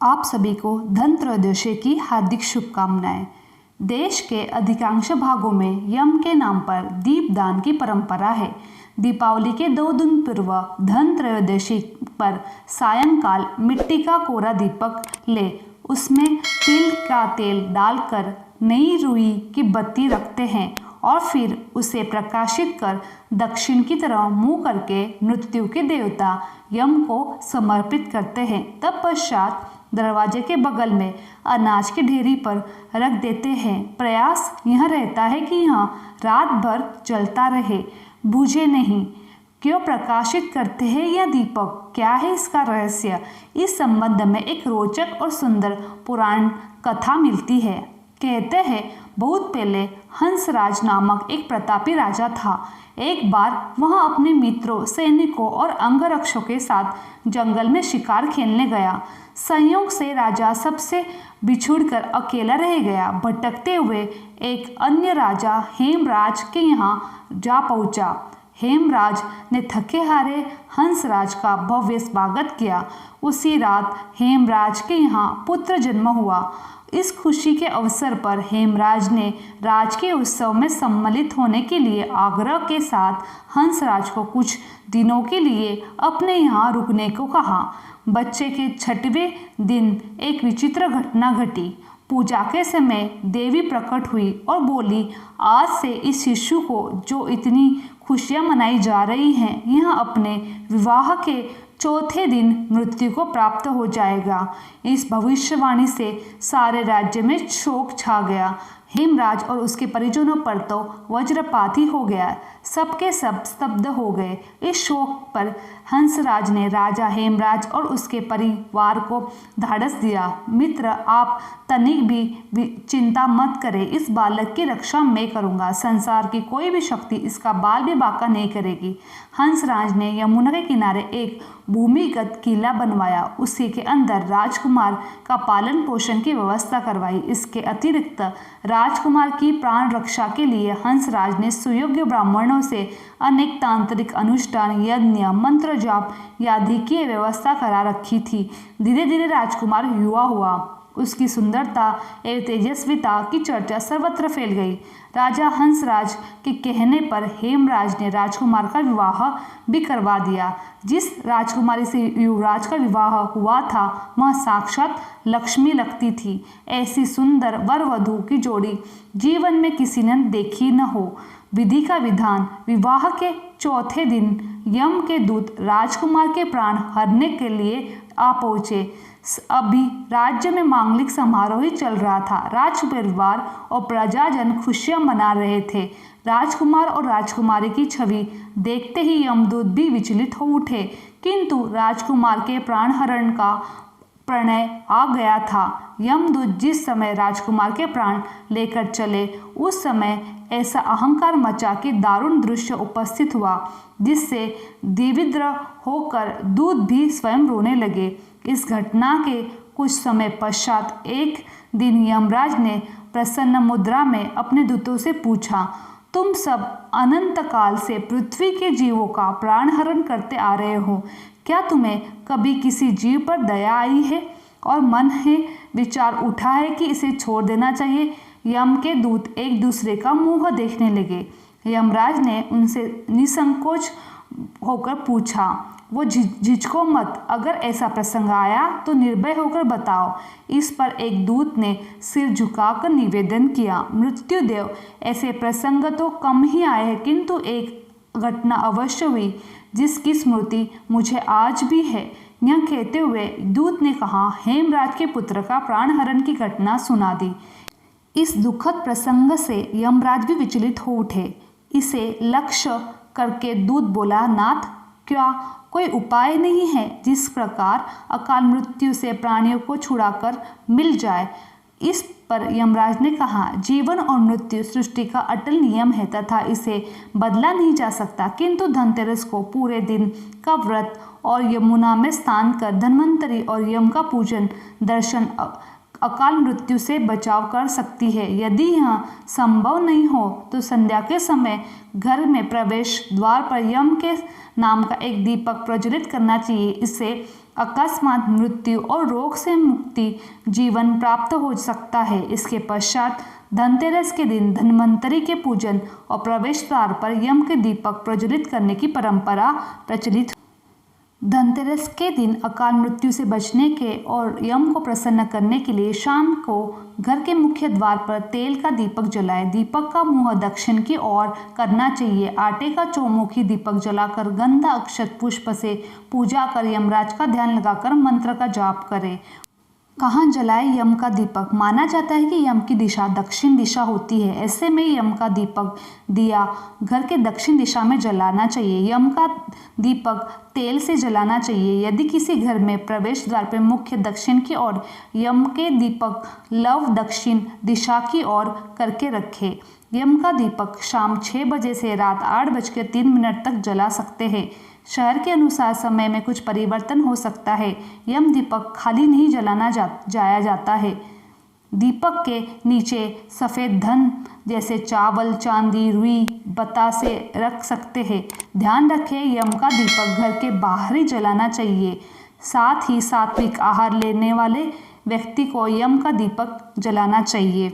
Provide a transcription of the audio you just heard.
आप सभी को धनत्रयोदशी की हार्दिक शुभकामनाएं। देश के अधिकांश भागों में यम के नाम पर दीपदान की परंपरा है। दीपावली के 2 दिन पूर्व धनत्रयोदशी पर सायंकाल मिट्टी का कोरा दीपक ले उसमें तिल का तेल डालकर नई रुई की बत्ती रखते हैं और फिर उसे प्रकाशित कर दक्षिण की तरफ मुंह करके मृत्यु के देवता यम को समर्पित करते हैं। तत्पश्चात दरवाजे के बगल में अनाज की ढेरी पर रख देते हैं। प्रयास यह रहता है कि यह रात भर जलता रहे, बुझे नहीं। क्यों प्रकाशित करते हैं यह दीपक, क्या है इसका रहस्य? इस संबंध में एक रोचक और सुंदर पुराण कथा मिलती है। कहते हैं बहुत पहले हंसराज नामक एक प्रतापी राजा था। एक बार वह अपने मित्रों, सैनिकों और अंगरक्षकों के साथ जंगल में शिकार खेलने गया। संयोग से राजा सबसे बिछुड़कर अकेला रह गया। भटकते हुए एक अन्य राजा हेमराज के यहाँ जा पहुँचा। हेमराज ने थके हारे हंसराज का भव्य स्वागत किया। उसी रात हेमराज के यहाँ पुत्र जन्म हुआ। इस खुशी के अवसर पर हेमराज ने राजकीय उत्सव में सम्मिलित होने के लिए आग्रह के साथ हंसराज को कुछ दिनों के लिए अपने यहाँ रुकने को कहा। बच्चे के 6वें दिन एक विचित्र घटना घटी। पूजा के समय देवी प्रकट हुई और बोली, आज से इस शिशु को जो इतनी खुशियाँ मनाई जा रही हैं, यह अपने विवाह के 4थे दिन मृत्यु को प्राप्त हो जाएगा। इस भविष्यवाणी से सारे राज्य में शोक छा गया। हेमराज और उसके परिजनों पर तो वज्रपात ही हो गया। सबके सब स्तब्ध हो गए। इस शोक पर हंसराज ने राजा हेमराज और उसके परिवार को ढाढ़स दिया। मित्र, आप तनिक भी चिंता मत करें, इस बालक की रक्षा मैं करूंगा। संसार की कोई भी शक्ति इसका बाल भी बांका नहीं करेगी। हंसराज ने यमुना के किनारे एक भूमिगत किला बनवाया। उसी के अंदर राजकुमार का पालन पोषण की व्यवस्था करवाई। इसके अतिरिक्त राजकुमार की प्राण रक्षा के लिए हंसराज ने सुयोग्य ब्राह्मणों से अनेक तांत्रिक अनुष्ठान, यज्ञ, मंत्र जाप आदि की व्यवस्था करा रखी थी। धीरे धीरे राजकुमार युवा हुआ। उसकी सुंदरता एवं तेजस्विता की चर्चा सर्वत्र फैल गई। राजा हंसराज के कहने पर हेमराज ने राजकुमार का विवाह भी करवा दिया। जिस राजकुमारी से युवराज का विवाह हुआ था वह साक्षात लक्ष्मी लगती थी। ऐसी सुंदर वर वधू की जोड़ी जीवन में किसी ने देखी न हो। विधि का विधान, विवाह के 4थे दिन यम के दूत राजकुमार के प्राण हरने के लिए आ पहुँचे। अभी राज्य में मांगलिक समारोह ही चल रहा था। राज परिवार और प्रजाजन खुशियां मना रहे थे। राजकुमार और राजकुमारी की छवि देखते ही यमदूत भी विचलित हो उठे, किंतु राजकुमार के प्राणहरण का प्रणय आ गया था। यमदूत जिस समय राजकुमार के प्राण लेकर चले, उस समय ऐसा अहंकार मचा कि दारुण दृश्य उपस्थित हुआ, जिससे दिव्य होकर दूत भी स्वयं रोने लगे। इस घटना के कुछ समय पश्चात एक दिन यमराज ने प्रसन्न मुद्रा में अपने दूतों से पूछा, तुम सब अनंत काल से पृथ्वी के जीवों का प्राणहरण करते आ रहे हो, क्या तुम्हें कभी किसी जीव पर दया आई है और मन है विचार उठा है कि इसे छोड़ देना चाहिए? यम के दूत एक दूसरे का मुंह देखने लगे। यमराज ने उनसे निसंकोच होकर पूछा, वो झिझको मत, अगर ऐसा प्रसंग आया तो निर्भय होकर बताओ। इस पर एक दूत ने सिर झुकाकर निवेदन किया, मृत्युदेव, ऐसे प्रसंग तो कम ही आए हैं, किंतु एक घटना अवश्य हुई जिसकी स्मृति मुझे आज भी है। यह कहते हुए दूत ने कहा, हेमराज के पुत्र का प्राणहरण की घटना सुना दी। इस दुखद प्रसंग से यमराज भी विचलित हो उठे। इसे लक्ष्य करके दूत बोला, नाथ, क्या कोई उपाय नहीं है जिस प्रकार अकाल मृत्यु से प्राणियों को छुड़ाकर मिल जाए? इस पर यमराज ने कहा, जीवन और मृत्यु सृष्टि का अटल नियम है तथा इसे बदला नहीं जा सकता, किंतु धनतेरस को पूरे दिन का व्रत और यमुना में स्नान कर धन्वंतरि और यम का पूजन दर्शन अकाल मृत्यु से बचाव कर सकती है। यदि यह संभव नहीं हो तो संध्या के समय घर में प्रवेश द्वार पर यम के नाम का एक दीपक प्रज्वलित करना चाहिए। इससे अकस्मात मृत्यु और रोग से मुक्ति जीवन प्राप्त हो सकता है। इसके पश्चात धनतेरस के दिन धन्वंतरि के पूजन और प्रवेश द्वार पर यम के दीपक प्रज्वलित करने की परंपरा प्रचलित। धनतेरस के दिन अकाल मृत्यु से बचने के और यम को प्रसन्न करने के लिए शाम को घर के मुख्य द्वार पर तेल का दीपक जलाएं। दीपक का मुंह दक्षिण की ओर करना चाहिए। आटे का चौमुखी दीपक जलाकर गंध अक्षत पुष्प से पूजा कर यमराज का ध्यान लगाकर मंत्र का जाप करें। कहाँ जलाए यम का दीपक? माना जाता है कि यम की दिशा दक्षिण दिशा होती है। ऐसे में यम का दीपक दिया घर के दक्षिण दिशा में जलाना चाहिए। यम का दीपक तेल से जलाना चाहिए। यदि किसी घर में प्रवेश द्वार पर मुख्य दक्षिण की ओर यम के दीपक लव दक्षिण दिशा की ओर करके रखें। यम का दीपक शाम 6 बजे से रात 8:03 तक जला सकते हैं। शहर के अनुसार समय में कुछ परिवर्तन हो सकता है। यम दीपक खाली नहीं जलाना जाया जाता है। दीपक के नीचे सफ़ेद धन जैसे चावल, चांदी, रुई, बतासे रख सकते हैं। ध्यान रखें यम का दीपक घर के बाहर ही जलाना चाहिए। साथ ही सात्विक आहार लेने वाले व्यक्ति को यम का दीपक जलाना चाहिए।